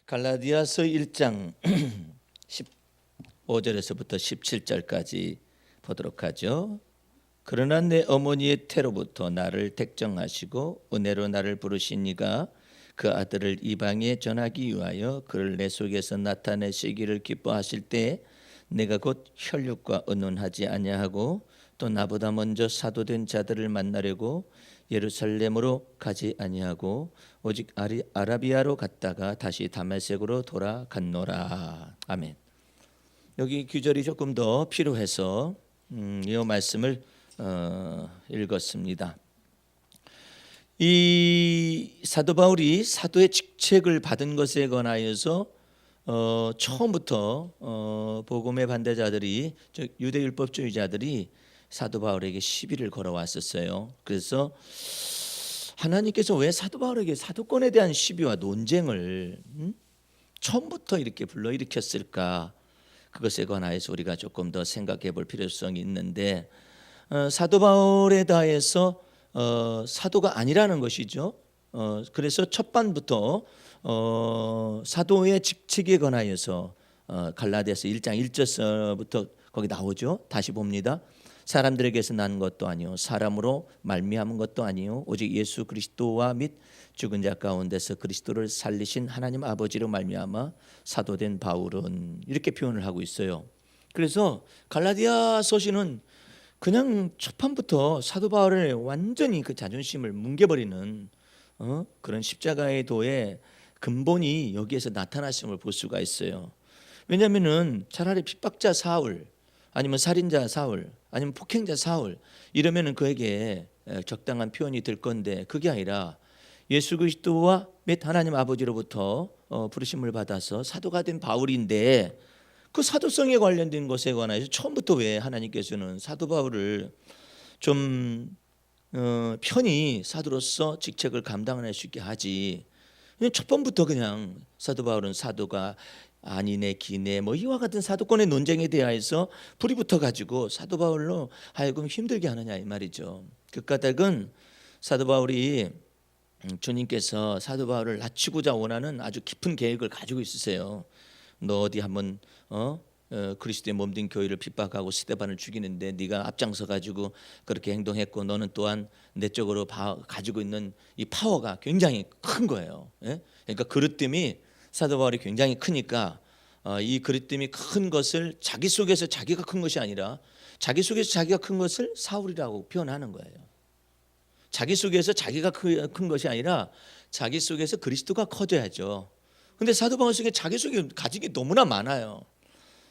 갈라디아서 1장 15절에서부터 17절까지 보도록 하죠. 그러나 내 어머니의 태로부터 나를 택정하시고 은혜로 나를 부르신 이가 그 아들을 이방에 전하기 위하여 그를 내 속에서 나타내시기를 기뻐하실 때 내가 곧 혈육과 의논하지 아니하고 또 나보다 먼저 사도된 자들을 만나려고 예루살렘으로 가지 아니하고 오직 아라비아로 갔다가 다시 다메섹으로 돌아갔노라. 아멘. 여기 규절이 조금 더 필요해서 이 말씀을 읽었습니다. 이 사도 바울이 사도의 직책을 받은 것에 관하여서 처음부터 복음의 반대자들이 유대율법주의자들이 사도 바울에게 시비를 걸어왔었어요. 그래서 하나님께서 왜 사도 바울에게 사도권에 대한 시비와 논쟁을 처음부터 이렇게 불러일으켰을까? 그것에 관하여서 우리가 조금 더 생각해 볼 필요성이 있는데 사도 바울에 대해서 사도가 아니라는 것이죠. 그래서 첫 반부터 사도의 직책에 관하여서 갈라디아서 1장 1절부터 거기 나오죠. 다시 봅니다. 사람들에게서 난 것도 아니요 사람으로 말미암은 것도 아니요 오직 예수 그리스도와 및 죽은 자 가운데서 그리스도를 살리신 하나님 아버지로 말미암아 사도된 바울은 이렇게 표현을 하고 있어요. 그래서 갈라디아 서신은 그냥 첫판부터 사도 바울의 완전히 그 자존심을 뭉개버리는 그런 십자가의 도의 근본이 여기에서 나타났음을 볼 수가 있어요. 왜냐하면은 차라리 핍박자 사울 아니면 살인자 사울 아니면 폭행자 사울 이러면은 그에게 적당한 표현이 될 건데 그게 아니라 예수 그리스도와 및 하나님 아버지로부터 부르심을 받아서 사도가 된 바울인데 그 사도성에 관련된 것에 관해서 처음부터 왜 하나님께서는 사도 바울을 좀 편히 사도로서 직책을 감당할 수 있게 하지. 그냥 첫 번부터 그냥 사도 바울은 사도가 아니네 기네 뭐 이와 같은 사도권의 논쟁에 대하여서 불이 붙어 가지고 사도 바울로 하여금 힘들게 하느냐 이 말이죠. 그 까닭은 사도 바울이 주님께서 사도 바울을 낮추고자 원하는 아주 깊은 계획을 가지고 있으세요. 너 어디 한번 그리스도의 몸된 교회를 핍박하고 스데반을 죽이는데 네가 앞장서 가지고 그렇게 행동했고 너는 또한 내적으로 가지고 있는 이 파워가 굉장히 큰 거예요. 예? 그러니까 그릇됨이 사도 바울이 굉장히 크니까 이 그릇됨이 큰 것을 자기 속에서 자기가 큰 것이 아니라 자기 속에서 자기가 큰 것을 사울이라고 표현하는 거예요. 자기 속에서 자기가 큰 것이 아니라 자기 속에서 그리스도가 커져야죠. 근데 사도 바울 속에 자기 속에 가진 게 너무나 많아요.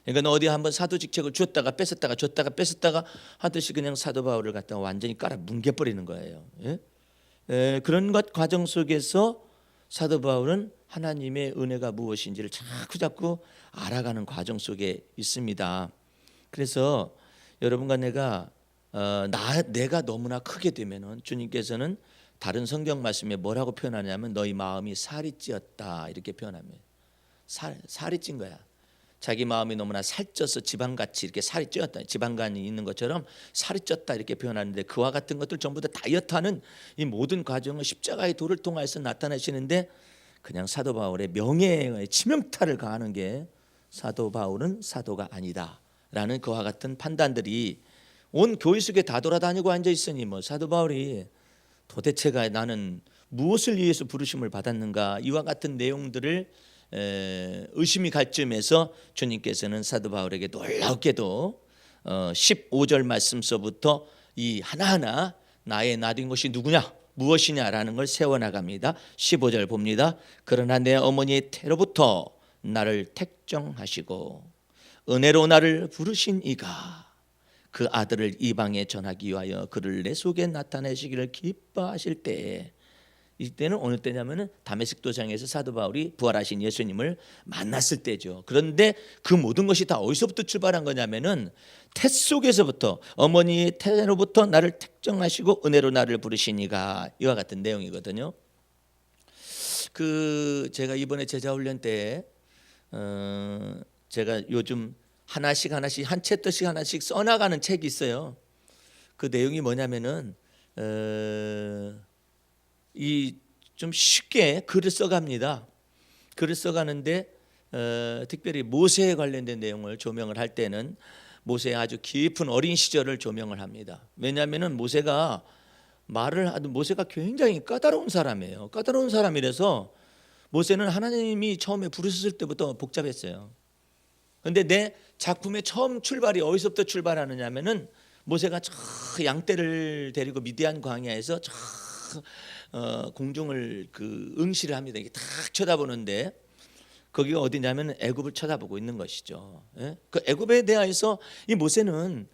그러니까 너 어디 한번 사도 직책을 줬다가 뺏었다가 줬다가 뺏었다가 하듯이 그냥 사도 바울을 갖다가 완전히 깔아 뭉개버리는 거예요. 그런 것 과정 속에서 사도 바울은 하나님의 은혜가 무엇인지를 자꾸 알아가는 과정 속에 있습니다. 그래서 여러분과 내가 너무나 크게 되면은 주님께서는 다른 성경 말씀에 뭐라고 표현하냐면 너희 마음이 살이 찌었다 이렇게 표현합니다. 살이 찐 거야. 자기 마음이 너무나 살쪄서 지방같이 이렇게 살이 찌었다. 지방간이 있는 것처럼 살이 쪘다 이렇게 표현하는데 그와 같은 것들 전부 다 다이어트하는 이 모든 과정을 십자가의 도를 통해서 나타내시는데 그냥 사도 바울의 명예의 치명타를 가하는 게 사도 바울은 사도가 아니다라는 그와 같은 판단들이 온 교회 속에 다 돌아다니고 앉아 있으니 뭐 사도 바울이 도대체가 나는 무엇을 위해서 부르심을 받았는가 이와 같은 내용들을 의심이 갈 쯤에서 주님께서는 사도 바울에게 놀랍게도 15절 말씀서부터 이 하나하나 나의 나된 것이 누구냐 무엇이냐라는 걸 세워나갑니다. 15절 봅니다. 그러나 내 어머니의 태로부터 나를 택정하시고 은혜로 나를 부르신 이가 그 아들을 이방에 전하기 위하여 그를 내 속에 나타내시기를 기뻐하실 때에 이때는 어느 때냐면은 다메섹 도상에서 사도 바울이 부활하신 예수님을 만났을 때죠. 그런데 그 모든 것이 다 어디서부터 출발한 거냐면은 태 속에서부터 어머니의 태로부터 나를 택정하시고 은혜로 나를 부르시니가 이와 같은 내용이거든요. 제가 이번에 제자 훈련 때 제가 요즘 하나씩 한 챕터씩 하나씩 써나가는 책이 있어요. 그 내용이 뭐냐면은 이 좀 쉽게 글을 써갑니다. 글을 써가는데 특별히 모세에 관련된 내용을 조명을 할 때는 모세의 아주 깊은 어린 시절을 조명을 합니다. 왜냐하면은 모세가 모세가 굉장히 까다로운 사람이에요. 까다로운 사람이라서 모세는 하나님이 처음에 부르셨을 때부터 복잡했어요. 그런데 내 작품의 처음 출발이 어디서부터 출발하느냐면은 모세가 저 양떼를 데리고 미디안 광야에서 저 공중을 응시를 합니다. 이게 탁 쳐다보는데 거기가 어디냐면 애굽을 쳐다보고 있는 것이죠. 예? 그 애굽에 대하여서 이 모세는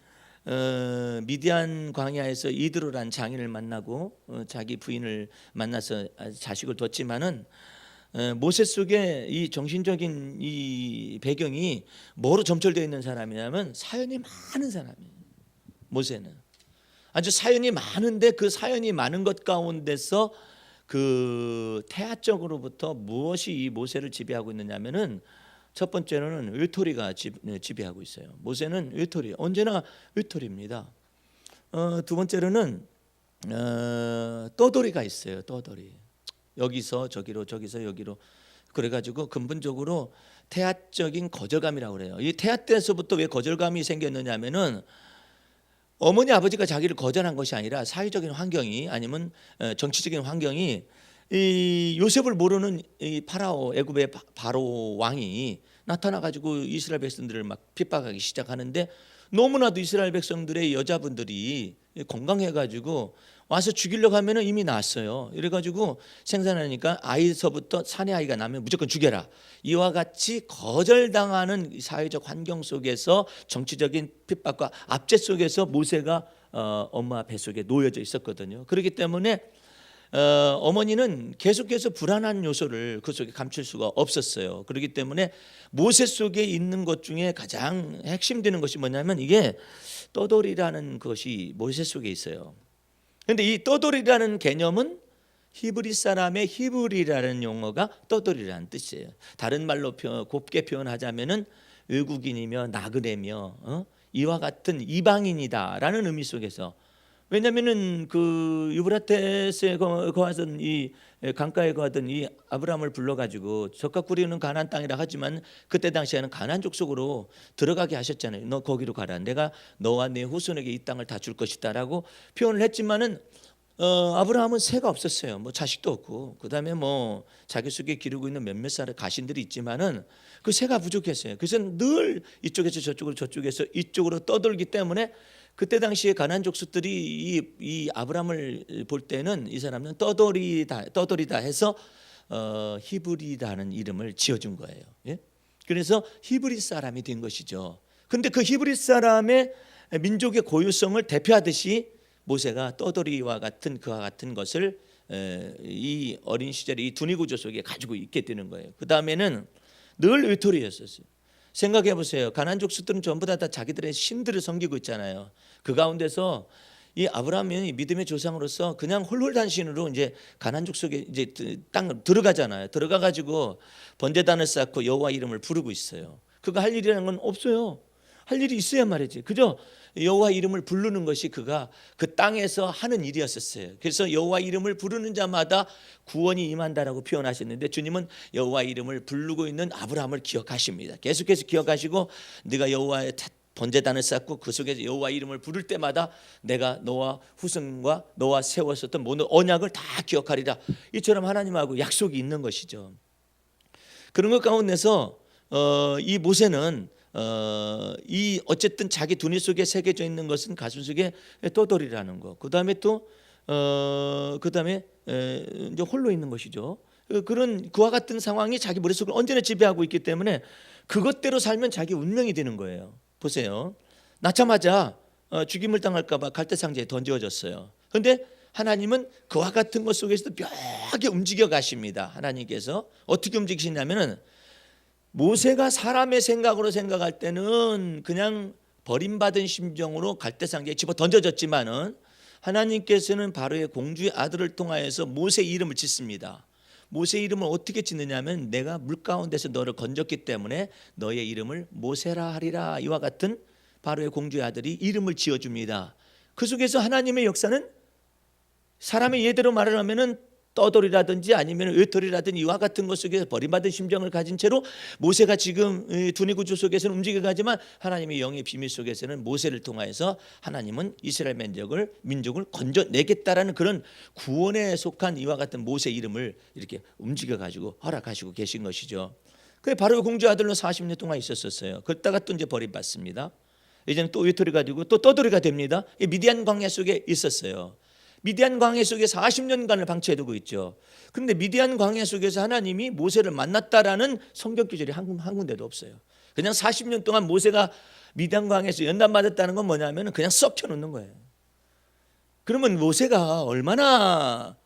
미디안 광야에서 이드로란 장인을 만나고 자기 부인을 만나서 자식을 뒀지만은 모세 속에 이 정신적인 이 배경이 뭐로 점철되어 있는 사람이냐면 사연이 많은 사람이에요. 모세는 아주 사연이 많은데 그 사연이 많은 것 가운데서 그 태아적으로부터 무엇이 이 모세를 지배하고 있느냐면은 첫 번째로는 외톨이가 지배하고 있어요. 모세는 외톨이, 언제나 외톨이입니다. 두 번째로는 떠돌이가 있어요. 떠돌이. 여기서 저기로 저기서 여기로 그래가지고 근본적으로 태아적인 거절감이라고 그래요. 이 태아 때서부터 왜 거절감이 생겼느냐면은 어머니 아버지가 자기를 거절한 것이 아니라 사회적인 환경이 아니면 정치적인 환경이 이 요셉을 모르는 이 파라오 애굽의 바로 왕이 나타나 가지고 이스라엘 백성들을 막 핍박하기 시작하는데 너무나도 이스라엘 백성들의 여자분들이 건강해 가지고 와서 죽이려고 하면은 이미 낳았어요. 이래 가지고 생산하니까 아이서부터 사내 아이가 나면 무조건 죽여라. 이와 같이 거절당하는 사회적 환경 속에서 정치적인 핍박과 압제 속에서 모세가 엄마 뱃속에 놓여져 있었거든요. 그렇기 때문에 어머니는 계속해서 불안한 요소를 그 속에 감출 수가 없었어요. 그렇기 때문에 모세 속에 있는 것 중에 가장 핵심되는 것이 뭐냐면 이게 떠돌이라는 것이 모세 속에 있어요. 그런데 이 떠돌이라는 개념은 히브리 사람의 히브리라는 용어가 떠돌이라는 뜻이에요. 다른 말로 곱게 표현하자면은 외국인이며 나그네며 이와 같은 이방인이다라는 의미 속에서, 왜냐하면은 그 유브라테스에 거하던 이 강가에 거하던 이 아브라함을 불러가지고 젖과 꿀이 흐르는 가나안 땅이라 하지만 그때 당시에는 가나안 족속으로 들어가게 하셨잖아요. 너 거기로 가라. 내가 너와 네 후손에게 이 땅을 다 줄 것이다라고 표현을 했지만은 아브라함은 새가 없었어요. 뭐 자식도 없고 그다음에 뭐 자기 속에 기르고 있는 몇몇 살의 가신들이 있지만은 그 새가 부족했어요. 그래서 늘 이쪽에서 저쪽으로 저쪽에서 이쪽으로 떠돌기 때문에 그때 당시에 가나안 족속들이 이 아브라함을 볼 때는 이 사람은 떠돌이다 해서 히브리라는 이름을 지어준 거예요. 예? 그래서 히브리 사람이 된 것이죠. 근데 그 히브리 사람의 민족의 고유성을 대표하듯이 모세가 떠돌이와 같은 그와 같은 것을 이 어린 시절에 이 두뇌 구조 속에 가지고 있게 되는 거예요. 그 다음에는 늘 외톨이였었어요. 생각해 보세요. 가나안 족속들은 전부 다 자기들의 신들을 섬기고 있잖아요. 그 가운데서 이 아브라함이 믿음의 조상으로서 그냥 홀홀단신으로 이제 가나안 족속에 이제 땅 들어가잖아요. 들어가 가지고 번제단을 쌓고 여호와 이름을 부르고 있어요. 그거 할 일이라는 건 없어요. 할 일이 있어야 말이지. 그저 여호와 이름을 부르는 것이 그가 그 땅에서 하는 일이었었어요. 그래서 여호와 이름을 부르는 자마다 구원이 임한다라고 표현하셨는데 주님은 여호와 이름을 부르고 있는 아브라함을 기억하십니다. 계속해서 기억하시고 네가 여호와의 번제단을 쌓고 그 속에서 여호와 이름을 부를 때마다 내가 너와 후손과 너와 세웠었던 모든 언약을 다 기억하리라. 이처럼 하나님하고 약속이 있는 것이죠. 그런 것 가운데서 이 모세는 이 어쨌든 자기 두뇌 속에 새겨져 있는 것은 가슴 속에 떠돌이라는 거. 그다음에 또 그다음에 이제 홀로 있는 것이죠. 그런 그와 같은 상황이 자기 머릿속을 언제나 지배하고 있기 때문에 그것대로 살면 자기 운명이 되는 거예요. 보세요. 낳자마자 죽임을 당할까 봐 갈대상자에 던져졌어요. 그런데 하나님은 그와 같은 것 속에서도 묘하게 움직여 가십니다. 하나님께서 어떻게 움직이시냐면은 모세가 사람의 생각으로 생각할 때는 그냥 버림받은 심정으로 갈대상자에 집어 던져졌지만은 하나님께서는 바로의 공주의 아들을 통하여서 모세 이름을 짓습니다. 모세 이름을 어떻게 짓느냐면 내가 물 가운데서 너를 건졌기 때문에 너의 이름을 모세라 하리라. 이와 같은 바로의 공주의 아들이 이름을 지어줍니다. 그 속에서 하나님의 역사는 사람의 예대로 말을 하면은 떠돌이라든지 아니면 외톨이라든지 이와 같은 것 속에서 버림받은 심정을 가진 채로 모세가 지금 두뇌 구조 속에서는 움직여가지만 하나님의 영의 비밀 속에서는 모세를 통하여서 하나님은 이스라엘 민족을 건져내겠다라는 그런 구원에 속한 이와 같은 모세 이름을 이렇게 움직여가지고 허락하시고 계신 것이죠. 그게 바로 공주 아들로 40년 동안 있었어요. 그러다가 또 이제 버림받습니다. 이제는 또 외톨이 가지고 또 떠돌이가 됩니다. 미디안 광야 속에 있었어요. 미디안 광야 속에 40년간을 방치해두고 있죠. 그런데 미디안 광야 속에서 하나님이 모세를 만났다라는 성경 기절이 한 군데도 없어요. 그냥 40년 동안 모세가 미디안 광야에서 연단받았다는 건 뭐냐면 그냥 썩혀놓는 거예요. 그러면 모세가 얼마나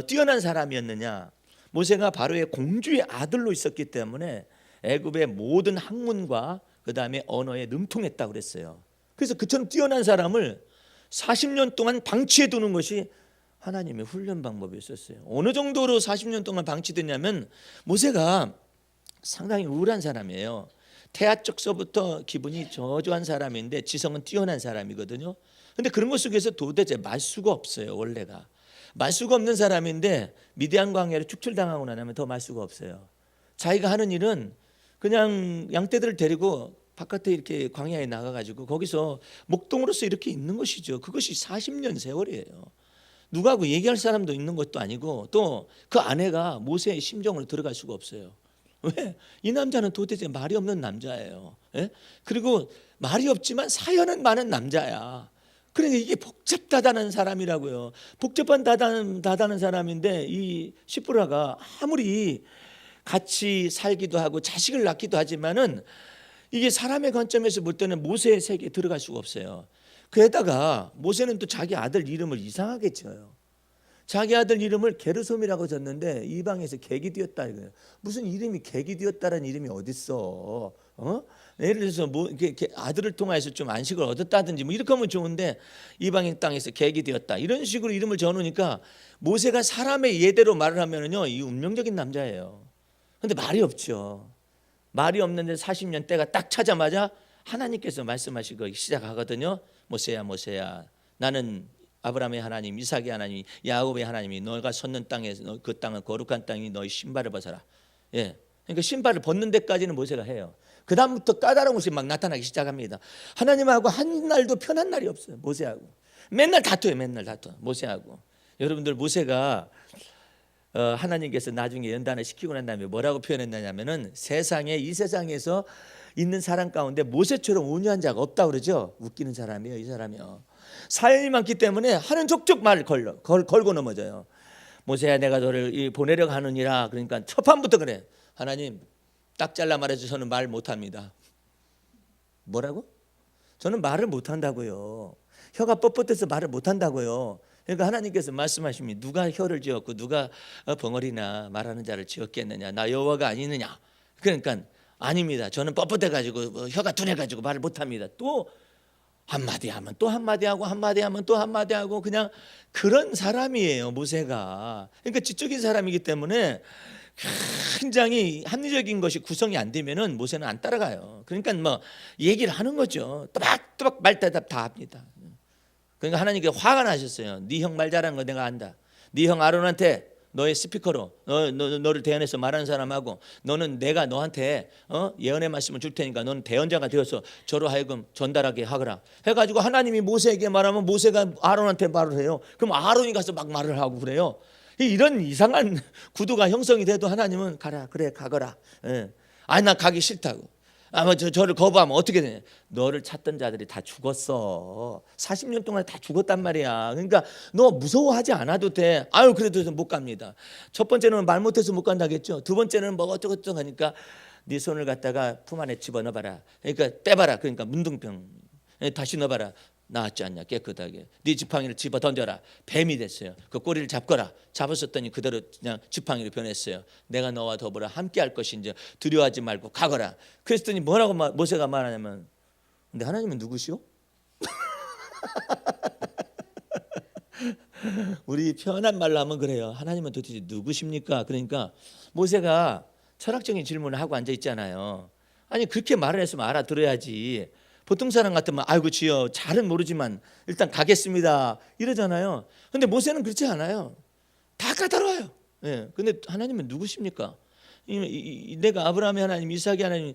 뛰어난 사람이었느냐. 모세가 바로의 공주의 아들로 있었기 때문에 애굽의 모든 학문과 그 다음에 언어에 능통했다고 그랬어요. 그래서 그처럼 뛰어난 사람을 40년 동안 방치해 두는 것이 하나님의 훈련 방법이었어요. 어느 정도로 40년 동안 방치됐냐면 모세가 상당히 우울한 사람이에요. 태아적서부터 기분이 저조한 사람인데 지성은 뛰어난 사람이거든요. 그런데 그런 것 속에서 도대체 말 수가 없어요. 원래가 말 수가 없는 사람인데 미디안 광야를 축출당하고 나면 더 말 수가 없어요. 자기가 하는 일은 그냥 양떼들을 데리고 바깥에 이렇게 광야에 나가가지고 거기서 목동으로서 이렇게 있는 것이죠. 그것이 40년 세월이에요. 누구하고 얘기할 사람도 있는 것도 아니고 또 그 아내가 모세의 심정으로 들어갈 수가 없어요. 왜? 이 남자는 도대체 말이 없는 남자예요. 예? 그리고 말이 없지만 사연은 많은 남자야. 그러니까 이게 복잡다단한 사람이라고요. 복잡한 다단한 사람인데 이 시프라가 아무리 같이 살기도 하고 자식을 낳기도 하지만은 이게 사람의 관점에서 볼 때는 모세의 세계에 들어갈 수가 없어요. 그에다가 모세는 또 자기 아들 이름을 이상하게 지어요. 자기 아들 이름을 게르솜이라고 졌는데 이방에서 객이되었다 이거예요. 무슨 이름이 객이되었다라는 이름이 어딨어? 예를 들어서 뭐 이렇게 아들을 통해서 좀 안식을 얻었다든지 뭐 이렇게 하면 좋은데 이방인 땅에서 객이되었다 이런 식으로 이름을 적어놓으니까 모세가 사람의 예대로 말을 하면은요 이 운명적인 남자예요. 근데 말이 없죠. 말이 없는데 40년 때가 딱 차자마자 하나님께서 말씀하시고 시작하거든요. 모세야 모세야 나는 아브라함의 하나님 이삭의 하나님 야곱의 하나님이 너가 섰는 땅에서 그 땅은 거룩한 땅이 너희 신발을 벗어라. 예. 그러니까 신발을 벗는 데까지는 모세가 해요. 그 다음부터 까다로운 것이 막 나타나기 시작합니다. 하나님하고 한 날도 편한 날이 없어요. 모세하고 맨날 다퉈요. 맨날 다퉈 모세하고. 여러분들 모세가 하나님께서 나중에 연단을 시키고 난 다음에 뭐라고 표현했냐면은 이 세상에서 있는 사람 가운데 모세처럼 온유한 자가 없다 그러죠. 웃기는 사람이에요. 이 사람이요. 사연이 많기 때문에 하는 족족 말을 걸고 넘어져요. 모세야 내가 너를 보내려고 하느니라. 그러니까 첫 판부터 그래. 하나님 딱 잘라 말해서 저는 말 못합니다. 뭐라고? 저는 말을 못한다고요. 혀가 뻣뻣해서 말을 못한다고요. 그러니까 하나님께서 말씀하십니다. 누가 혀를 지었고 누가 벙어리나 말하는 자를 지었겠느냐. 나 여호와가 아니느냐. 그러니까 아닙니다. 저는 뻣뻣해가지고 혀가 둔해가지고 말을 못합니다. 또 한마디 하면 또 한마디 하고 한마디 하면 또 한마디 하고 그냥 그런 사람이에요. 모세가. 그러니까 지적인 사람이기 때문에 굉장히 합리적인 것이 구성이 안 되면은 모세는 안 따라가요. 그러니까 뭐 얘기를 하는 거죠. 또박또박 말대답 다 합니다. 그러니까 하나님께 화가 나셨어요. 네 형 말 잘하는 거 내가 안다. 네 형 아론한테 너의 스피커로 너를 대언해서 말하는 사람하고 너는 내가 너한테 예언의 말씀을 줄 테니까 너는 대언자가 되어서 저로 하여금 전달하게 하거라 해가지고 하나님이 모세에게 말하면 모세가 아론한테 말을 해요. 그럼 아론이 가서 막 말을 하고 그래요. 이런 이상한 구도가 형성이 돼도 하나님은 가라 그래 가거라. 예. 아니 나 가기 싫다고. 아마 저를 거부하면 어떻게 되냐. 너를 찾던 자들이 다 죽었어. 40년 동안 다 죽었단 말이야. 그러니까 너 무서워하지 않아도 돼. 아유 그래도 못 갑니다. 첫 번째는 말 못해서 못 간다겠죠. 두 번째는 뭐 어쩌고저쩌고 하니까 네 손을 갖다가 품 안에 집어넣어봐라. 그러니까 빼봐라. 그러니까 문둥병 다시 넣어봐라. 나았지 않냐 깨끗하게. 네 지팡이를 집어 던져라. 뱀이 됐어요. 그 꼬리를 잡거라. 잡았었더니 그대로 그냥 지팡이로 변했어요. 내가 너와 더불어 함께할 것인지 두려워하지 말고 가거라. 그랬더니 뭐라고 모세가 말하냐면 근데 하나님은 누구시오? 우리 편한 말로 하면 그래요. 하나님은 도대체 누구십니까? 그러니까 모세가 철학적인 질문을 하고 앉아 있잖아요. 아니 그렇게 말을 했으면 알아들어야지. 보통 사람 같으면 아이고 주여 잘은 모르지만 일단 가겠습니다 이러잖아요. 근데 모세는 그렇지 않아요. 다 까다로워요. 예. 근데 하나님은 누구십니까? 내가 아브라함의 하나님, 이삭의 하나님,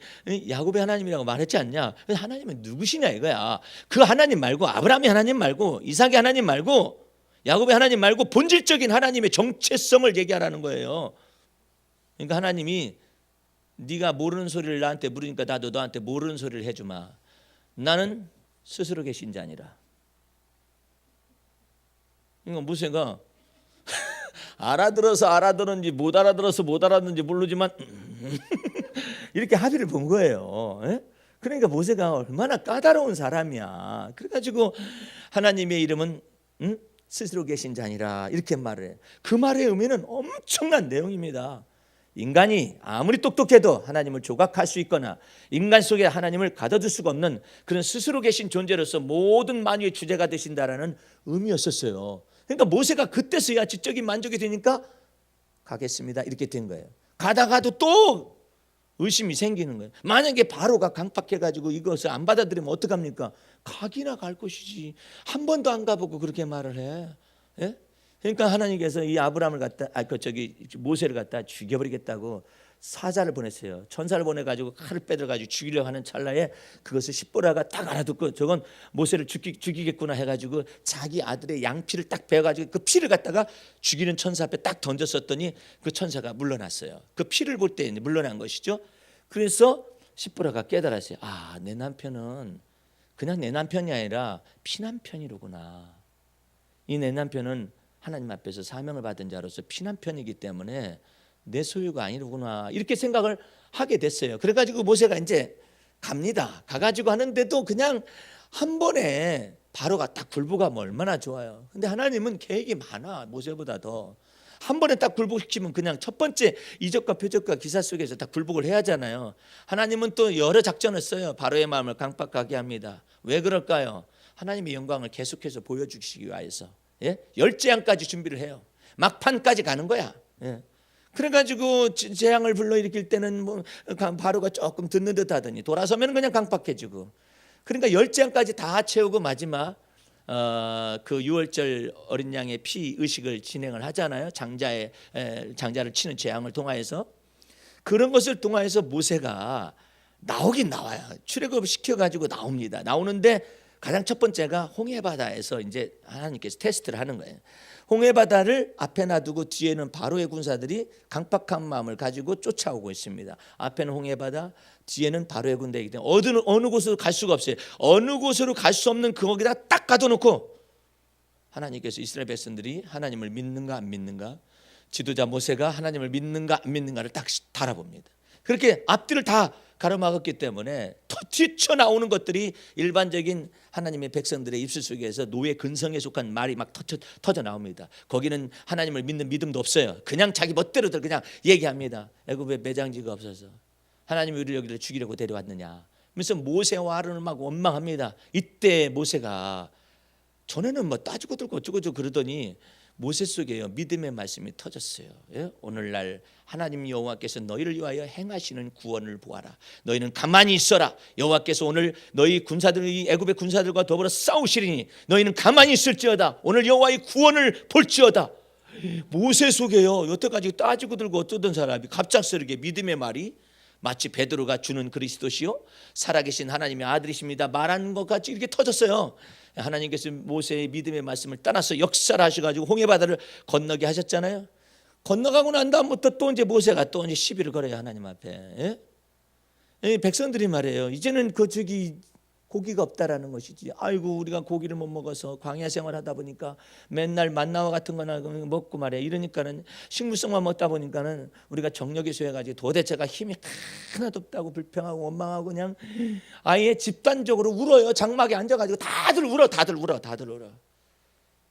야곱의 하나님이라고 말했지 않냐? 하나님은 누구시냐 이거야. 그 하나님 말고, 아브라함의 하나님 말고, 이삭의 하나님 말고, 야곱의 하나님 말고 본질적인 하나님의 정체성을 얘기하라는 거예요. 그러니까 하나님이 네가 모르는 소리를 나한테 물으니까 나도 너한테 모르는 소리를 해주마. 나는 스스로 계신 자니라. 그러니까 모세가 알아들어서 알아들었는지 못 알아들어서 못 알아듣는지 모르지만 이렇게 합의를 본 거예요. 그러니까 모세가 얼마나 까다로운 사람이야. 그래가지고 하나님의 이름은 스스로 계신 자니라 이렇게 말을 해요. 그 말의 의미는 엄청난 내용입니다. 인간이 아무리 똑똑해도 하나님을 조각할 수 있거나 인간 속에 하나님을 가둬둘 수가 없는 그런 스스로 계신 존재로서 모든 만유의 주제가 되신다라는 의미였었어요. 그러니까 모세가 그때서야 지적인 만족이 되니까 가겠습니다 이렇게 된 거예요. 가다가도 또 의심이 생기는 거예요. 만약에 바로가 강팍해가지고 이것을 안 받아들이면 어떡합니까? 가기나 갈 것이지. 한 번도 안 가보고 그렇게 말을 해. 예? 그러니까 하나님께서 이 아브라함을 갖다 모세를 갖다 죽여버리겠다고 사자를 보냈어요. 천사를 보내가지고 칼을 빼들어가지고 죽이려고 하는 찰나에 그것을 십보라가 딱 알아듣고 저건 모세를 죽이겠구나 해가지고 자기 아들의 양피를 딱 베어가지고 그 피를 갖다가 죽이는 천사 앞에 딱 던졌었더니 그 천사가 물러났어요. 그 피를 볼 때 물러난 것이죠. 그래서 십보라가 깨달았어요. 아, 내 남편은 그냥 내 남편이 아니라 피남편이로구나. 이 내 남편은 하나님 앞에서 사명을 받은 자로서 피남편이기 때문에 내 소유가 아니로구나 이렇게 생각을 하게 됐어요. 그래가지고 모세가 이제 갑니다. 가가지고 하는데도 그냥 한 번에 바로가 딱 굴복하면 얼마나 좋아요. 근데 하나님은 계획이 많아. 모세보다 더. 한 번에 딱 굴복시키면 그냥 첫 번째 이적과 표적과 기사 속에서 딱 굴복을 해야 하잖아요. 하나님은 또 여러 작전을 써요. 바로의 마음을 강팍하게 합니다. 왜 그럴까요? 하나님의 영광을 계속해서 보여주시기 위해서. 예? 열재앙까지 준비를 해요. 막판까지 가는 거야. 예. 그래가지고 재앙을 불러일으킬 때는 뭐 바로가 조금 듣는 듯 하더니 돌아서면 그냥 강팍해지고, 그러니까 열재앙까지 다 채우고 마지막 그 유월절 어린 양의 피 의식을 진행을 하잖아요. 장자를 치는 재앙을 통하여서. 그런 것을 통하여서 모세가 나오긴 나와요. 출애굽 시켜가지고 나옵니다. 나오는데 가장 첫 번째가 홍해바다에서 이제 하나님께서 테스트를 하는 거예요. 홍해바다를 앞에 놔두고 뒤에는 바로의 군사들이 강팍한 마음을 가지고 쫓아오고 있습니다. 앞에는 홍해바다, 뒤에는 바로의 군대이기 때문에 어느 곳으로 갈 수가 없어요. 어느 곳으로 갈 수 없는 거기다 딱 가둬놓고 하나님께서 이스라엘 백성들이 하나님을 믿는가 안 믿는가, 지도자 모세가 하나님을 믿는가 안 믿는가를 딱 달아봅니다. 그렇게 앞뒤를 다 가로막았기 때문에 튀쳐나오는 것들이 일반적인 하나님의 백성들의 입술 속에서 노예 근성에 속한 말이 막 터져 나옵니다. 거기는 하나님을 믿는 믿음도 없어요. 그냥 자기 멋대로들 그냥 얘기합니다. 애굽에 매장지가 없어서 하나님이 우리를 여기를 죽이려고 데려왔느냐. 그래서 모세와 아론을 막 원망합니다. 이때 모세가 전에는 뭐 따지고 들고 어쩌고저쩌고 그러더니 모세 속에요 믿음의 말씀이 터졌어요. 예? 오늘날 하나님 여호와께서 너희를 위하여 행하시는 구원을 보아라. 너희는 가만히 있어라. 여호와께서 오늘 너희 군사들이 애굽의 군사들과 더불어 싸우시리니 너희는 가만히 있을지어다. 오늘 여호와의 구원을 볼지어다. 모세 속에요 여태까지 따지고 들고 어쩌던 사람이 갑작스럽게 믿음의 말이 마치 베드로가 주는 그리스도시요 살아계신 하나님의 아들이십니다 말하는 것 같이 이렇게 터졌어요. 하나님께서 모세의 믿음의 말씀을 따라서 역사를 하셔가지고 홍해바다를 건너게 하셨잖아요. 건너가고 난 다음부터 또 이제 모세가 또 이제 시비를 걸어요 하나님 앞에. 예? 백성들이 말해요. 이제는 고기가 없다라는 것이지. 아이고 우리가 고기를 못 먹어서 광야 생활하다 보니까 맨날 만나와 같은 거나 먹고 말이야. 이러니까는 식물성만 먹다 보니까는 우리가 정력이 쇠해가지고 도대체가 힘이 하나도 없다고 불평하고 원망하고 그냥 아예 집단적으로 울어요. 장막에 앉아가지고 다들 울어.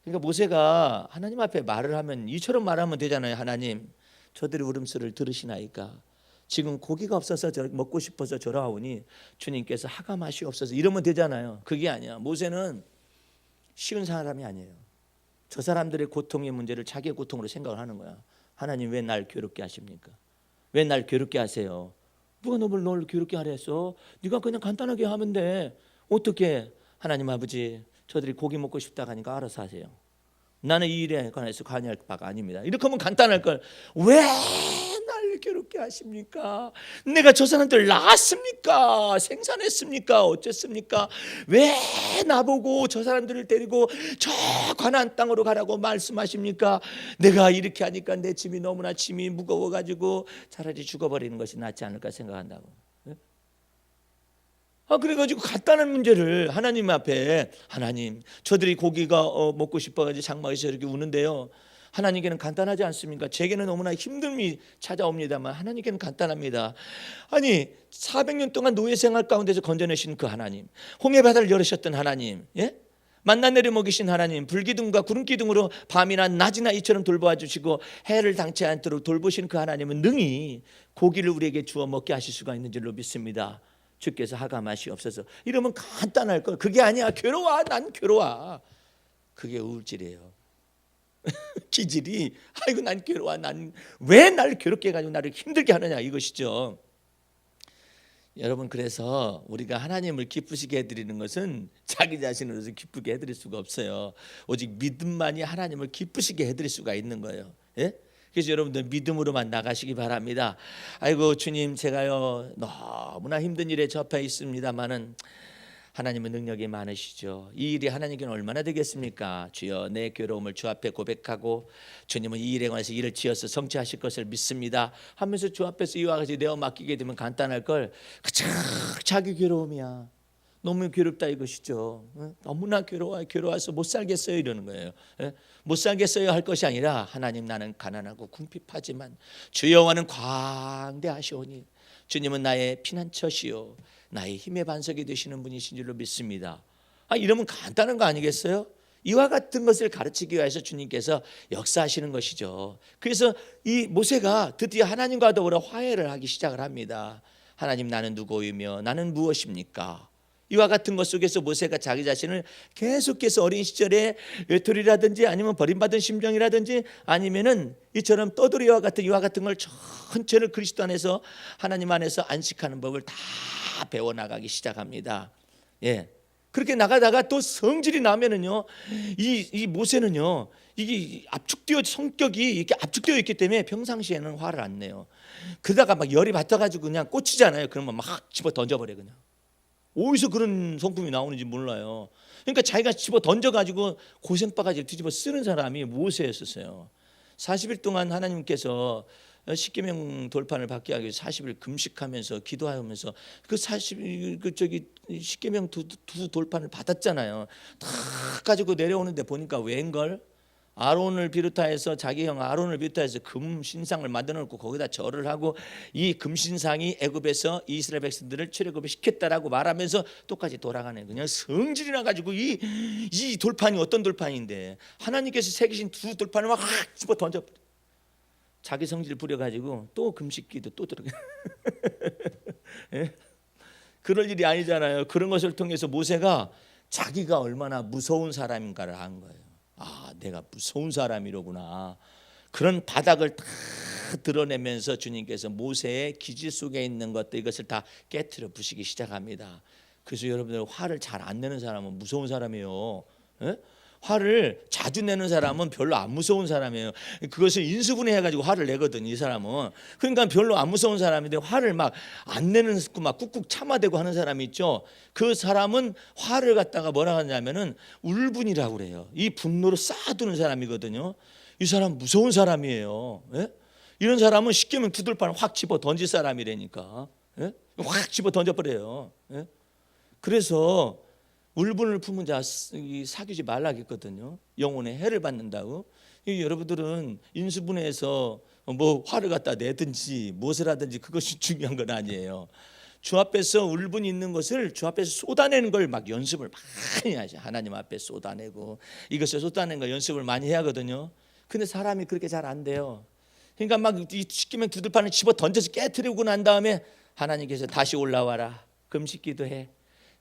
그러니까 모세가 하나님 앞에 말을 하면 이처럼 말하면 되잖아요. 하나님 저들의 울음소리를 들으시나이까. 지금 고기가 없어서 먹고 싶어서 저러하오니 주님께서 하감하시옵소서 이러면 되잖아요. 그게 아니야. 모세는 쉬운 사람이 아니에요. 저 사람들의 고통의 문제를 자기의 고통으로 생각을 하는 거야. 하나님 왜 날 괴롭게 하십니까? 왜 날 괴롭게 하세요? 누가 널 괴롭게 하려 했어? 네가 그냥 간단하게 하면 돼. 어떻게? 하나님 아버지 저들이 고기 먹고 싶다 하니까 알아서 하세요. 나는 이 일에 관해서 관여할 바가 아닙니다. 이렇게 하면 간단할 걸. 왜 날 괴롭게 하십니까? 내가 저 사람들 낳았습니까? 생산했습니까? 어쨌습니까? 왜 나보고 저 사람들을 데리고 저 가나안 땅으로 가라고 말씀하십니까? 내가 이렇게 하니까 내 짐이 너무나 짐이 무거워가지고 차라리 죽어버리는 것이 낫지 않을까 생각한다고. 그래가지고 간단한 문제를 하나님 앞에, 하나님 저들이 고기가 먹고 싶어가지고 장막에서 이렇게 우는데요, 하나님께는 간단하지 않습니까? 제게는 너무나 힘듦이 찾아옵니다만 하나님께는 간단합니다. 아니 400년 동안 노예 생활 가운데서 건져내신 그 하나님, 홍해 바다를 열으셨던 하나님, 예? 만나 내려 먹이신 하나님, 불기둥과 구름기둥으로 밤이나 낮이나 이처럼 돌보아 주시고 해를 당치 않도록 돌보신 그 하나님은 능히 고기를 우리에게 주어 먹게 하실 수가 있는 줄로 믿습니다. 주께서 하감하시옵소서. 이러면 간단할 걸. 그게 아니야. 괴로워. 난 괴로워. 그게 우울질이에요. 기질이 아이고 난 괴로워. 난 왜 날 괴롭게 해가지고 나를 힘들게 하느냐 이것이죠. 여러분, 그래서 우리가 하나님을 기쁘시게 해드리는 것은 자기 자신으로서 기쁘게 해드릴 수가 없어요. 오직 믿음만이 하나님을 기쁘시게 해드릴 수가 있는 거예요. 예? 그래서 여러분들 믿음으로만 나가시기 바랍니다. 아이고 주님, 제가요 너무나 힘든 일에 접해 있습니다마는 하나님은 능력이 많으시죠. 이 일이 하나님께는 얼마나 되겠습니까? 주여, 내 괴로움을 주 앞에 고백하고 주님은 이 일에 관해서 일을 지어서 성취하실 것을 믿습니다 하면서 주 앞에서 이와 같이 내어 맡기게 되면 간단할 걸. 그저 자기 괴로움이야. 너무 괴롭다 이것이죠. 너무나 괴로워서 못 살겠어요 이러는 거예요. 못 살겠어요 할 것이 아니라, 하나님 나는 가난하고 궁핍하지만 주 여호와는 광대하시오니 주님은 나의 피난처시요 나의 힘의 반석이 되시는 분이신 줄로 믿습니다. 이러면 간단한 거 아니겠어요? 이와 같은 것을 가르치기 위해서 주님께서 역사하시는 것이죠. 그래서 이 모세가 드디어 하나님과 더불어 화해를 하기 시작을 합니다. 하나님, 나는 누구이며 나는 무엇입니까? 이와 같은 것 속에서 모세가 자기 자신을 계속해서 어린 시절에 외톨이라든지 아니면 버림받은 심정이라든지 아니면은 이처럼 떠돌이와 같은 이와 같은 걸 전체를 그리스도 안에서, 하나님 안에서 안식하는 법을 다 배워나가기 시작합니다. 예. 그렇게 나가다가 또 성질이 나면은요, 이 모세는요, 이게 압축되어 성격이 이렇게 압축되어 있기 때문에 평상시에는 화를 안 내요. 그러다가 막 열이 받아가지고 그냥 꽂히잖아요. 그러면 막 집어 던져버려 그냥. 어디서 그런 성품이 나오는지 몰라요. 그러니까 자기가 집어 던져가지고 고생바가지를 뒤집어 쓰는 사람이 모세였었어요. 40일 동안 하나님께서 십계명 돌판을 받게 하기 위해서 40일 금식하면서 기도하면서 그 40일 십계명 두 돌판을 받았잖아요. 다 가지고 내려오는데 보니까 웬걸, 아론을 비롯하여서 자기 형 아론을 비롯하여서 금 신상을 만들어 놓고 거기다 절을 하고, 이 금 신상이 애굽에서 이스라엘 백성들을 출애굽을 시켰다라고 말하면서 똑같이 돌아가네. 그냥 성질이 나가지고 이 돌판이 어떤 돌판인데 하나님께서 새기신 두 돌판을 막 집어 던져. 자기 성질 부려가지고 또 금식기도 또 들어가. 예? 그럴 일이 아니잖아요. 그런 것을 통해서 모세가 자기가 얼마나 무서운 사람인가를 안 거예요. 내가 무서운 사람이로구나. 그런 바닥을 다 드러내면서 주님께서 모세의 기질 속에 있는 것들, 이것을 다 깨트려 부시기 시작합니다. 그래서 여러분들, 화를 잘 안 내는 사람은 무서운 사람이에요. 예? 화를 자주 내는 사람은 별로 안 무서운 사람이에요. 그것을 인수분해해가지고 화를 내거든 이 사람은. 그러니까 별로 안 무서운 사람인데 화를 막 안 내는, 막 꾹꾹 참아대고 하는 사람이 있죠. 그 사람은 화를 갖다가 뭐라 하냐면은 울분이라고 그래요. 이 분노를 쌓아두는 사람이거든요. 이 사람 무서운 사람이에요. 예? 이런 사람은 쉽게면 두들판을 확 집어 던질 사람이라니까. 예? 확 집어 던져버려요. 예? 그래서 울분을 품은 자 사귀지 말라겠거든요. 영혼의 해를 받는다고. 여러분들은 인수분해해서 뭐 화를 갖다 내든지 무엇을 하든지 그것이 중요한 건 아니에요. 주 앞에서 울분이 있는 것을 주 앞에서 쏟아내는 걸 막 연습을 많이 하죠. 하나님 앞에 쏟아내고 이것을 쏟아내는 걸 연습을 많이 해야 하거든요. 근데 사람이 그렇게 잘 안 돼요. 그러니까 막 이 십계명 두들판을 집어 던져서 깨트리고 난 다음에 하나님께서 다시 올라와라, 금식기도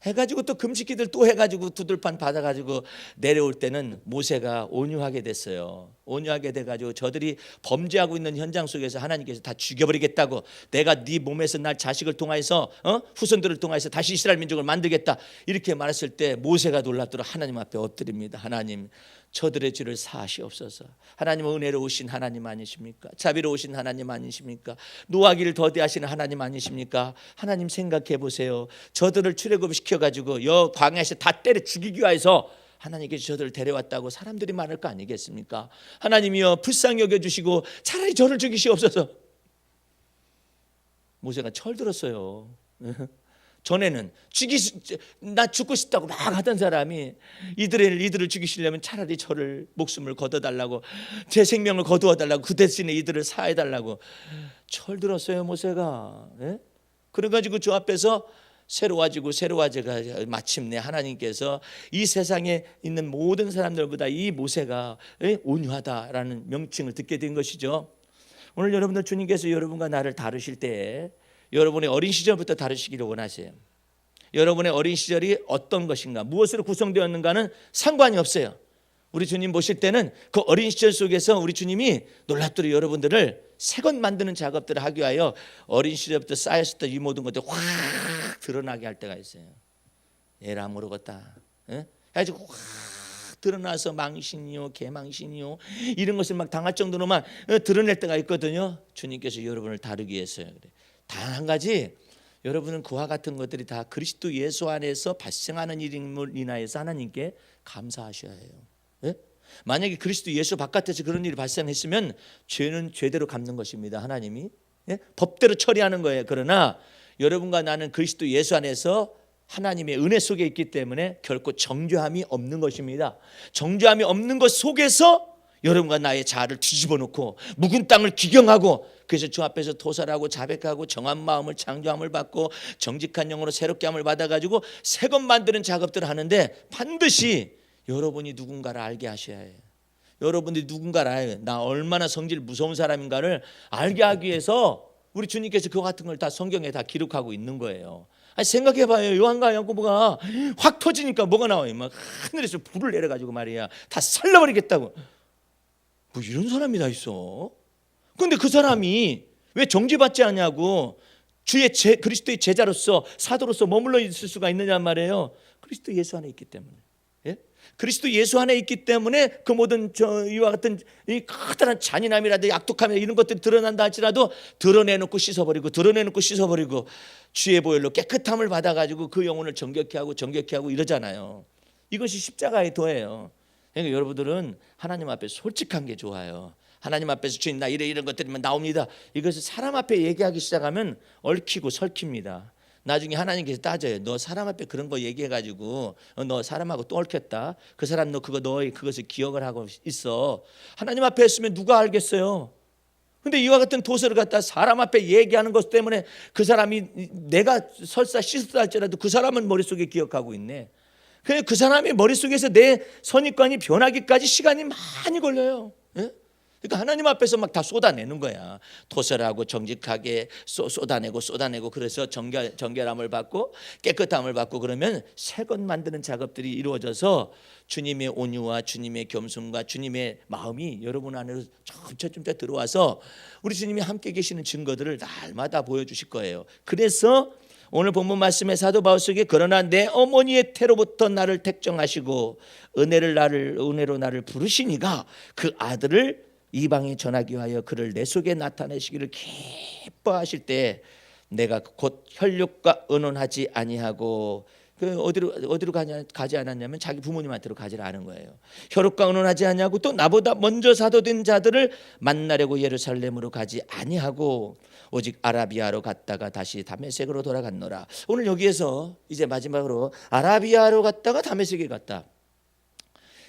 해가지고 또 금식기들 또 해가지고 두들판 받아가지고 내려올 때는 모세가 온유하게 됐어요. 온유하게 돼가지고 저들이 범죄하고 있는 현장 속에서 하나님께서 다 죽여버리겠다고, 내가 네 몸에서 날 자식을 통하여서 후손들을 통하여서 다시 이스라엘 민족을 만들겠다 이렇게 말했을 때 모세가 놀랍도록 하나님 앞에 엎드립니다. 하나님, 저들의 죄를 사하시옵소서. 하나님은 은혜로우신 하나님 아니십니까? 자비로우신 하나님 아니십니까? 노하기를 더디하시는 하나님 아니십니까? 하나님 생각해 보세요. 저들을 출애굽시켜가지고 여 광야에서 다 때려 죽이기 위해서 하나님께서 저들을 데려왔다고 사람들이 말할 거 아니겠습니까? 하나님이여 불쌍히 여겨주시고 차라리 저를 죽이시옵소서. 모세가 철들었어요. 전에는 나 죽고 싶다고 막 하던 사람이 이들을 죽이시려면 차라리 저를 목숨을 거둬달라고, 제 생명을 거두어달라고, 그 대신에 이들을 사해달라고 철들었어요 모세가. 예? 그래가지고 저 앞에서 새로워지고 마침내 하나님께서 이 세상에 있는 모든 사람들보다 이 모세가 온유하다라는 명칭을 듣게 된 것이죠. 오늘 여러분들 주님께서 여러분과 나를 다루실 때 여러분의 어린 시절부터 다루시기를 원하세요. 여러분의 어린 시절이 어떤 것인가, 무엇으로 구성되었는가는 상관이 없어요. 우리 주님 보실 때는 그 어린 시절 속에서 우리 주님이 놀랍도록 여러분들을 새것 만드는 작업들을 하기 위하여 어린 시절부터 쌓였었던 이 모든 것들을 확 드러나게 할 때가 있어요. 에라 모르겠다, 해가지고 확 드러나서 망신이요 개망신이요 이런 것을 막 당할 정도로만 드러낼 때가 있거든요. 주님께서 여러분을 다루기 위해서요. 단 한 가지, 여러분은 그와 같은 것들이 다 그리스도 예수 안에서 발생하는 일임을 인하여서 하나님께 감사하셔야 해요. 예? 만약에 그리스도 예수 바깥에서 그런 일이 발생했으면 죄는 죄대로 갚는 것입니다. 하나님이 법대로 처리하는 거예요. 그러나 여러분과 나는 그리스도 예수 안에서 하나님의 은혜 속에 있기 때문에 결코 정죄함이 없는 것입니다. 정죄함이 없는 것 속에서 여러분과 나의 자아를 뒤집어 놓고 묵은 땅을 기경하고, 그래서 주 앞에서 토설하고 자백하고 정한 마음을 창조함을 받고 정직한 영으로 새롭게 함을 받아가지고 새것 만드는 작업들을 하는데 반드시 여러분이 누군가를 알게 하셔야 해요. 여러분들이 누군가를 알아야 해요. 나 얼마나 성질 무서운 사람인가를 알게 하기 위해서 우리 주님께서 그와 같은 걸 다 성경에 다 기록하고 있는 거예요. 아니 생각해봐요. 요한과 야고보가 확 터지니까 뭐가 나와요? 막 하늘에서 불을 내려가지고 말이야 다 살려버리겠다고. 뭐 이런 사람이 다 있어. 그런데 그 사람이 왜 정죄받지 않냐고, 그리스도의 제자로서 사도로서 머물러 있을 수가 있느냐 말이에요. 그리스도 예수 안에 있기 때문에. 예? 그리스도 예수 안에 있기 때문에 그 모든 이와 같은 이 커다란 잔인함이라든지 악독함이나 이런 것들이 드러난다 할지라도 드러내놓고 씻어버리고 주의 보혈로 깨끗함을 받아가지고 그 영혼을 정결케 하고 이러잖아요. 이것이 십자가의 도예요. 그러니까 여러분들은 하나님 앞에 솔직한 게 좋아요. 하나님 앞에서 주님 나 이런 것들이면 나옵니다. 이것을 사람 앞에 얘기하기 시작하면 얽히고 설킵니다. 나중에 하나님께서 따져요. 너 사람 앞에 그런 거 얘기해가지고 너 사람하고 또 얽혔다. 그 사람 너 그것을 기억을 하고 있어. 하나님 앞에 했으면 누가 알겠어요. 근데 이와 같은 도서를 갖다 사람 앞에 얘기하는 것 때문에 그 사람이 내가 설사 씻었다 할지라도 그 사람은 머릿속에 기억하고 있네. 그 사람의 머릿속에서 내 선입관이 변하기까지 시간이 많이 걸려요. 예? 그러니까 하나님 앞에서 막 다 쏟아내는 거야. 토설하고 정직하게 쏟아내고 그래서 정결함을 받고 깨끗함을 받고 그러면 새것 만드는 작업들이 이루어져서 주님의 온유와 주님의 겸손과 주님의 마음이 여러분 안으로 점차 들어와서 우리 주님이 함께 계시는 증거들을 날마다 보여주실 거예요. 그래서 오늘 본문 말씀의 사도 바울 속에 그러나 내 어머니의 태로부터 나를 택정하시고 은혜로 나를 부르시니가 그 아들을 이방에 전하기 위하여 그를 내 속에 나타내시기를 기뻐하실 때 내가 곧 혈육과 의논하지 아니하고 어디로 가지 않았냐면 자기 부모님한테로 가지를 않은 거예요. 혈육과 의논하지 아니하고 또 나보다 먼저 사도된 자들을 만나려고 예루살렘으로 가지 아니하고 오직 아라비아로 갔다가 다시 다메섹으로 돌아갔노라. 오늘 여기에서 이제 마지막으로 아라비아로 갔다가 다메섹에 갔다.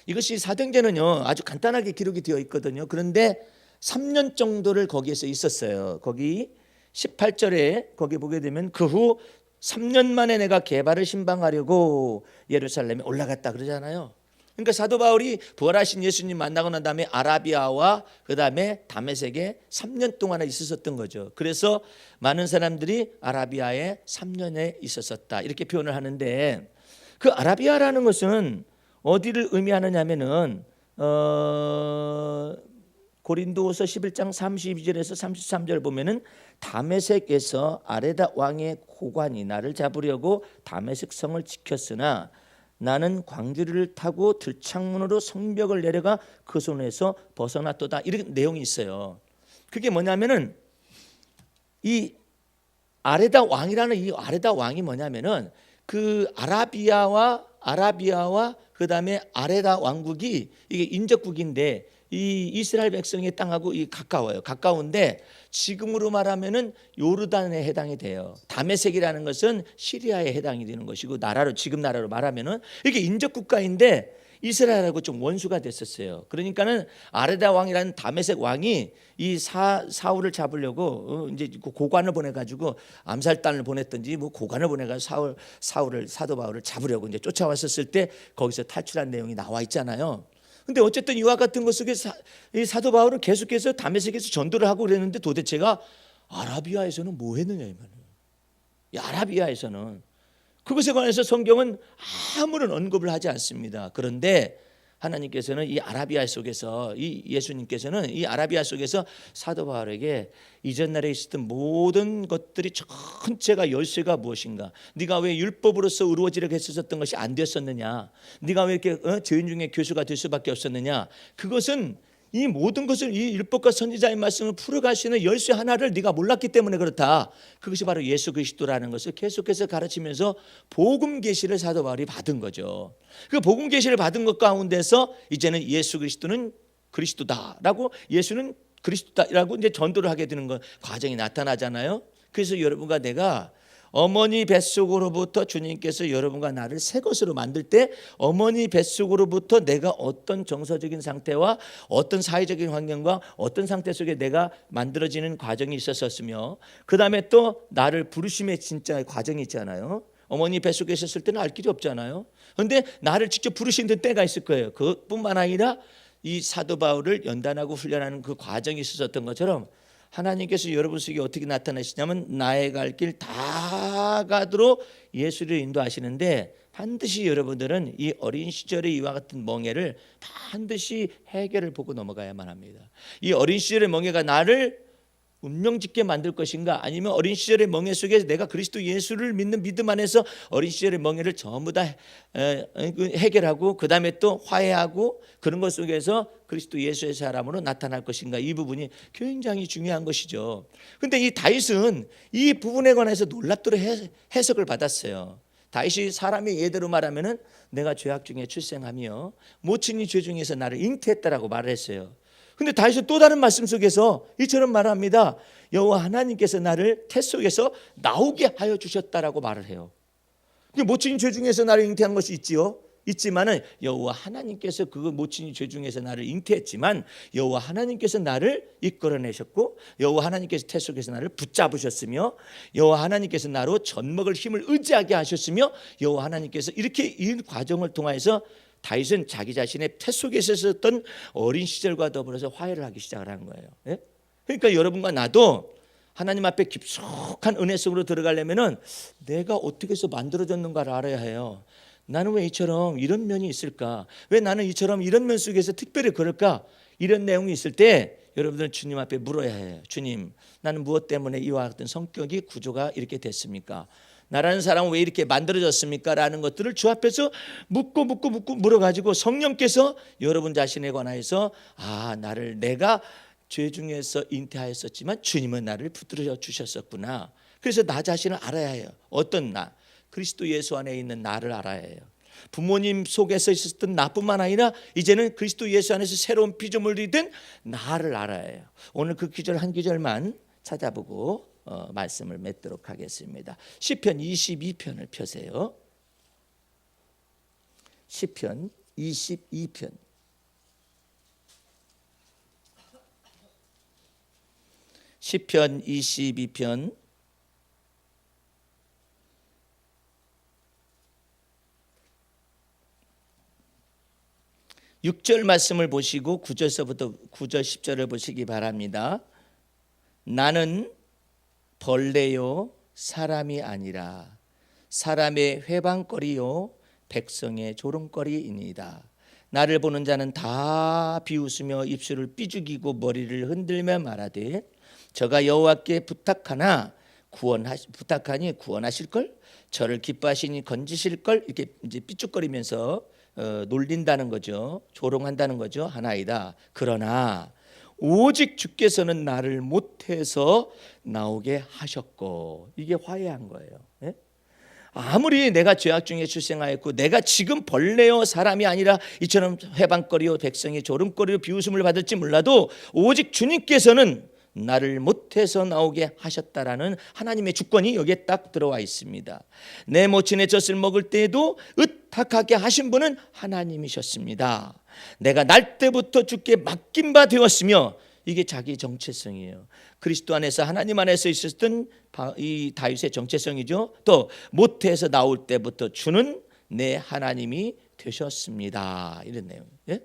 이것이 사도행전은요 아주 간단하게 기록이 되어 있거든요. 그런데 3년 정도를 거기에서 있었어요. 거기 18절에 거기 보게 되면 그 후 3년 만에 내가 게바를 신방하려고 예루살렘에 올라갔다 그러잖아요. 그러니까 사도 바울이 부활하신 예수님 만나고 난 다음에 아라비아와 그 다음에 다메섹에 3년 동안 있었던 거죠. 그래서 많은 사람들이 아라비아에 3년에 있었었다 이렇게 표현을 하는데, 그 아라비아라는 것은 어디를 의미하느냐면은 고린도후서 11장 32절에서 33절 보면은 다메섹에서 아레다 왕의 고관이 나를 잡으려고 다메섹 성을 지켰으나 나는 광주리를 타고 들창문으로 성벽을 내려가 그 손에서 벗어났도다. 이런 내용이 있어요. 그게 뭐냐면은 이 아레다 왕이라는 이 아레다 왕이 뭐냐면은 그 아라비아와 그다음에 아레다 왕국이 이게 인접국인데 이 이스라엘 백성의 땅하고 이 가까워요. 가까운데 지금으로 말하면은 요르단에 해당이 돼요. 다메섹이라는 것은 시리아에 해당이 되는 것이고 나라로 지금 나라로 말하면은 이게 인접 국가인데 이스라엘하고 좀 원수가 됐었어요. 그러니까는 아레다 왕이라는 다메섹 왕이 이 사울을 잡으려고 이제 고관을 보내가지고 암살단을 보냈든지 뭐 고관을 보내가지고 사울을 사도 바울을 잡으려고 이제 쫓아왔었을 때 거기서 탈출한 내용이 나와 있잖아요. 근데 어쨌든 이와 같은 것 속에 이 사도 바울은 계속해서 다메섹에서 전도를 하고 그랬는데 도대체가 아라비아에서는 뭐 했느냐 이 말이에요. 이 아라비아에서는 그것에 관해서 성경은 아무런 언급을 하지 않습니다. 그런데 하나님께서는 이 아라비아 속에서 이 예수님께서는 이 아라비아 속에서 사도 바울에게 이전 날에 있었던 모든 것들이 전체가 열쇠가 무엇인가? 네가 왜 율법으로서 이루어지려고 했었던 것이 안 됐었느냐? 네가 왜 이렇게 죄인 중에 교수가 될 수밖에 없었느냐? 그것은 이 모든 것을 이 율법과 선지자의 말씀을 풀어가시는 열쇠 하나를 네가 몰랐기 때문에 그렇다. 그것이 바로 예수 그리스도라는 것을 계속해서 가르치면서 복음 계시를 사도 바울이 받은 거죠. 그 복음 계시를 받은 것 가운데서 이제는 예수 그리스도는 그리스도다라고 예수는 그리스도다라고 이제 전도를 하게 되는 거 과정이 나타나잖아요. 그래서 여러분과 내가 어머니 뱃속으로부터 주님께서 여러분과 나를 새 것으로 만들 때 어머니 뱃속으로부터 내가 어떤 정서적인 상태와 어떤 사회적인 환경과 어떤 상태 속에 내가 만들어지는 과정이 있었으며 그 다음에 또 나를 부르심의 진짜 과정이 있잖아요. 어머니 뱃속에 있었을 때는 알 길이 없잖아요. 그런데 나를 직접 부르시는 때가 있을 거예요. 그뿐만 아니라 이 사도 바울을 연단하고 훈련하는 그 과정이 있었던 것처럼 하나님께서 여러분 속에 어떻게 나타나시냐면 나의 갈 길 다 가도록 예수를 인도하시는데 반드시 여러분들은 이 어린 시절의 이와 같은 멍에를 반드시 해결을 보고 넘어가야만 합니다. 이 어린 시절의 멍에가 나를 운명짓게 만들 것인가 아니면 어린 시절의 멍에 속에서 내가 그리스도 예수를 믿는 믿음 안에서 어린 시절의 멍에를 전부 다 해결하고 그 다음에 또 화해하고 그런 것 속에서 그리스도 예수의 사람으로 나타날 것인가 이 부분이 굉장히 중요한 것이죠. 그런데 이 다윗은 이 부분에 관해서 놀랍도록 해석을 받았어요. 다윗이 사람의 예대로 말하면은 내가 죄악 중에 출생하며 모친이 죄 중에서 나를 잉태했다라고 말을 했어요. 근데 다윗은 또 다른 말씀 속에서 이처럼 말합니다. 여호와 하나님께서 나를 태 속에서 나오게 하여 주셨다라고 말을 해요. 모친이 죄 중에서 나를 잉태한 것이 있지만은 여호와 하나님께서 그 모친이 죄 중에서 나를 잉태했지만 여호와 하나님께서 나를 이끌어내셨고 여호와 하나님께서 태 속에서 나를 붙잡으셨으며 여호와 하나님께서 나로 젖먹을 힘을 의지하게 하셨으며 여호와 하나님께서 이렇게 이 과정을 통해서 다윗은 자기 자신의 태 속에서 있었던 어린 시절과 더불어서 화해를 하기 시작을 한 거예요. 예? 그러니까 여러분과 나도 하나님 앞에 깊숙한 은혜 속으로 들어가려면은 내가 어떻게 해서 만들어졌는가를 알아야 해요. 나는 왜 이처럼 이런 면이 있을까? 왜 나는 이처럼 이런 면 속에서 특별히 그럴까? 이런 내용이 있을 때 여러분들은 주님 앞에 물어야 해요. 주님, 나는 무엇 때문에 이와 같은 성격이 구조가 이렇게 됐습니까? 나라는 사람은 왜 이렇게 만들어졌습니까? 라는 것들을 주 앞에서 묻고 물어가지고 성령께서 여러분 자신에 관하여서 나를 내가 죄 중에서 잉태하였었지만 주님은 나를 붙들어 주셨었구나. 그래서 나 자신을 알아야 해요. 어떤 나? 그리스도 예수 안에 있는 나를 알아야 해요. 부모님 속에서 있었던 나뿐만 아니라 이제는 그리스도 예수 안에서 새로운 피조물이 된 나를 알아야 해요. 오늘 그 기절 한 기절만 찾아보고 말씀을 맺도록 하겠습니다. 시편 22편을 펴세요. 시편 22편. 시편 22편 6절 말씀을 보시고 9절서부터 9절 10절을 보시기 바랍니다. 나는 벌레요 사람이 아니라 사람의 회방거리요 백성의 조롱거리이니이다. 나를 보는 자는 다 비웃으며 입술을 삐죽이고 머리를 흔들며 말하되 저가 여호와께 부탁하니 구원하실 걸, 저를 기뻐하시니 건지실 걸, 이렇게 이제 삐죽거리면서 놀린다는 거죠. 조롱한다는 거죠. 하나이다. 그러나 오직 주께서는 나를 못해서 나오게 하셨고, 이게 화해한 거예요. 예? 아무리 내가 죄악 중에 출생하였고 내가 지금 벌레요 사람이 아니라 이처럼 회방거리요 백성의 조롱거리요 비웃음을 받을지 몰라도 오직 주님께서는 나를 못해서 나오게 하셨다라는 하나님의 주권이 여기에 딱 들어와 있습니다. 내 모친의 젖을 먹을 때에도 의탁하게 하신 분은 하나님이셨습니다. 내가 날 때부터 주께 맡긴 바 되었으며, 이게 자기 정체성이에요. 그리스도 안에서 하나님 안에서 있었던 이 다윗의 정체성이죠. 또 모태에서 나올 때부터 주는 내 하나님이 되셨습니다. 이런 내용. 예?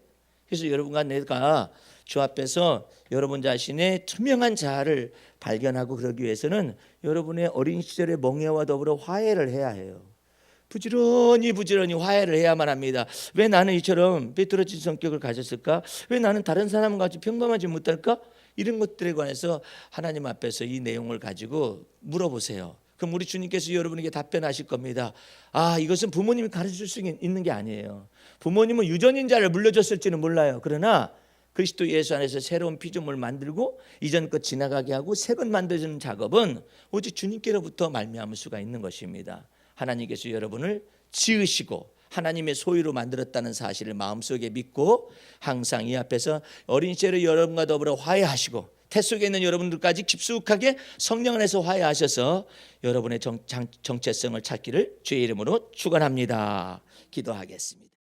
그래서 여러분과 내가 주 앞에서 여러분 자신의 투명한 자아를 발견하고 그러기 위해서는 여러분의 어린 시절의 멍에와 더불어 화해를 해야 해요. 부지런히 화해를 해야만 합니다. 왜 나는 이처럼 삐뚤어진 성격을 가졌을까? 왜 나는 다른 사람과 같이 평범하지 못할까? 이런 것들에 관해서 하나님 앞에서 이 내용을 가지고 물어보세요. 그럼 우리 주님께서 여러분에게 답변하실 겁니다. 이것은 부모님이 가르칠 수 있는 게 아니에요. 부모님은 유전인자를 물려줬을지는 몰라요. 그러나 그리스도 예수 안에서 새로운 피조물을 만들고 이전 것 지나가게 하고 새 것 만드는 작업은 오직 주님께로부터 말미암을 수가 있는 것입니다. 하나님께서 여러분을 지으시고 하나님의 소유로 만들었다는 사실을 마음속에 믿고 항상 이 앞에서 어린 시절의 여러분과 더불어 화해하시고 태 속에 있는 여러분들까지 깊숙하게 성령 안에서 화해하셔서 여러분의 정체성을 찾기를 주의 이름으로 축원합니다. 기도하겠습니다.